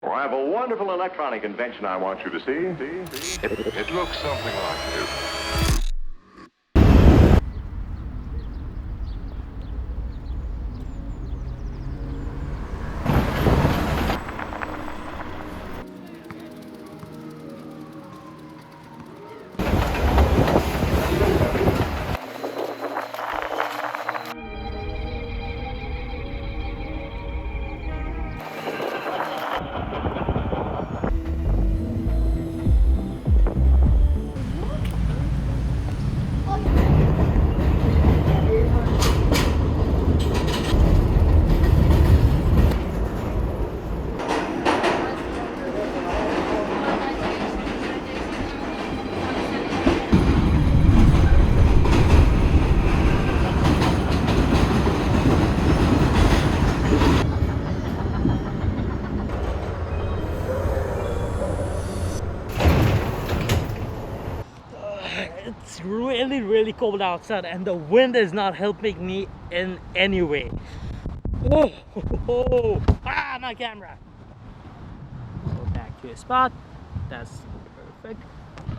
Well, I have a wonderful electronic invention I want you to see. It looks something like this. It's really cold outside and the wind is not helping me in any way. Ah, my camera. Go back to a spot. That's perfect.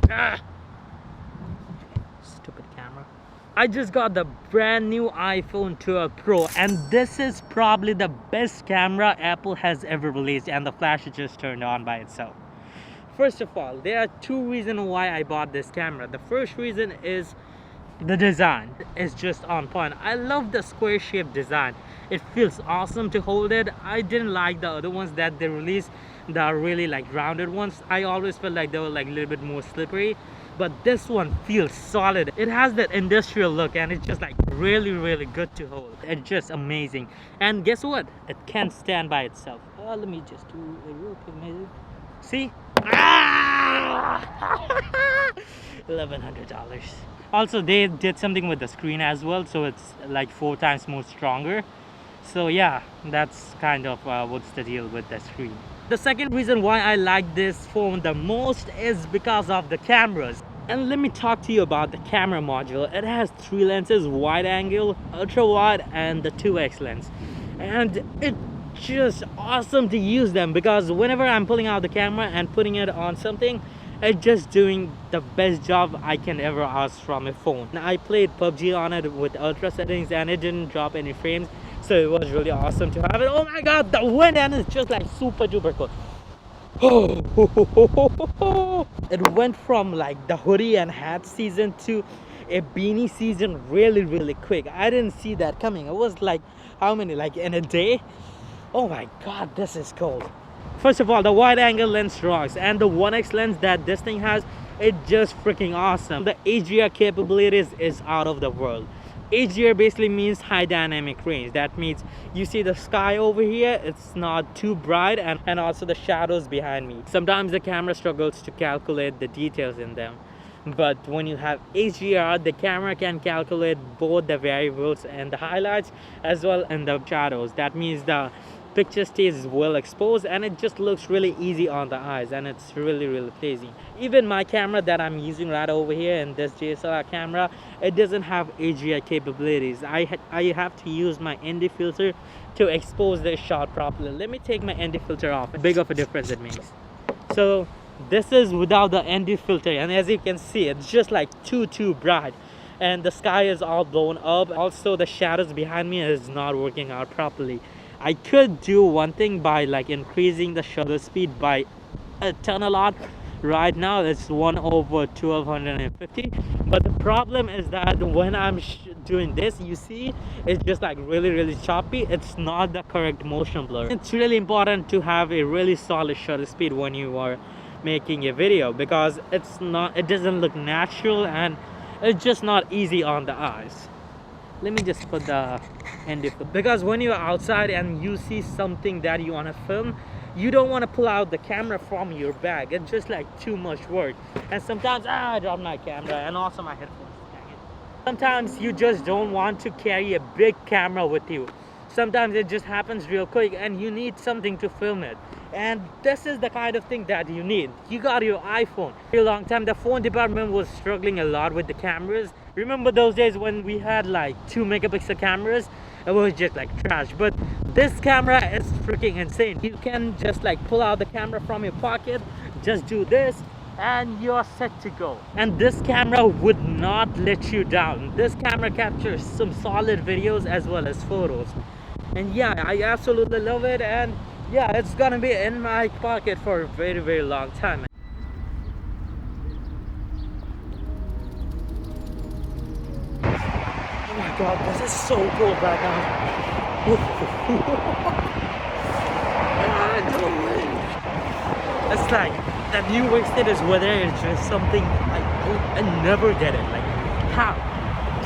Ah, stupid camera. I just got the brand new iPhone 12 Pro and this is probably the best camera Apple has ever released, and the flash is just turned on by itself. First of all, there are two reasons why I bought this camera. The first reason is the design is just on point. I love the square shaped design. It feels awesome to hold it. I didn't like the other ones that they released that are really like rounded ones. I always felt like they were like a little bit more slippery, but this one feels solid. It has that industrial look and it's just like really good to hold. It's just amazing. And guess what? It can stand by itself. Let me just do a real quick measure. See? $1,100. Also, they did something with the screen as well, so it's like 4 times more stronger. So yeah, that's kind of what's the deal with the screen. The second reason why I like this phone the most is because of the cameras. And let me talk to you about the camera module. It has 3 lenses: wide angle, ultra wide, and the 2x lens. And it's just awesome to use them because whenever I'm pulling out the camera and putting it on something, it's just doing the best job I can ever ask from a phone. I played PUBG on it with ultra settings and it didn't drop any frames, so it was really awesome to have it. Oh my god, the wind, and it's just like super duper cool. It went from like the hoodie and hat season to a beanie season really quick. I didn't see that coming. It was like, how many, like in a day? Oh my god, this is cold. First of all, the wide angle lens rocks, and the 1x lens that this thing has, it's just freaking awesome. The HDR capabilities is out of the world. HDR basically means high dynamic range. That means you see the sky over here, it's not too bright, and also the shadows behind me. Sometimes the camera struggles to calculate the details in them. But when you have HDR, the camera can calculate both the variables and the highlights as well in the shadows. That means the picture stays well exposed and it just looks really easy on the eyes, and it's really pleasing. Even my camera that I'm using right over here in this DSLR camera, it doesn't have HDR capabilities. I have to use my ND filter to expose the shot properly. Let me take my ND filter off. Big of a difference it makes. So this is without the ND filter, and as you can see, it's just like too bright, and the sky is all blown up. Also, the shadows behind me is not working out properly. I could do one thing by like increasing the shutter speed by a ton a lot. Right now it's 1/1250, but the problem is that when I'm doing this, you see it's just like really choppy. It's not the correct motion blur. It's really important to have a really solid shutter speed when you are making a video, because it doesn't look natural and it's just not easy on the eyes. Let me just put the ND, because when you're outside and you see something that you want to film, you don't want to pull out the camera from your bag. It's just like too much work. And sometimes I dropped my camera and also my headphones. Sometimes you just don't want to carry a big camera with you. Sometimes it just happens real quick and you need something to film it. And this is the kind of thing that you need. You got your iPhone. For a long time, the phone department was struggling a lot with the cameras. Remember those days when we had like 2 megapixel cameras? it was just like trash. But this camera is freaking insane. You can just like pull out the camera from your pocket, just do this, and you're set to go. And this camera would not let you down. This camera captures some solid videos as well as photos. And yeah, I absolutely love it, and yeah, it's gonna be in my pocket for a very, very long time. Oh my god, this is so cold right now. It's like that New York City's weather is just something like I never get it. Like how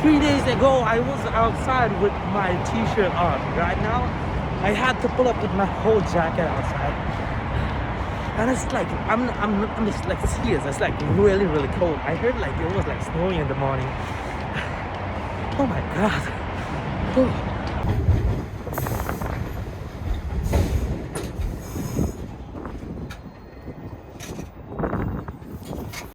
3 days ago I was outside with my t-shirt on. Right now I had to pull up with my whole jacket outside. And it's like I'm just like serious. It's like really, really cold. I heard like it was like snowing in the morning. Oh my god. Oh.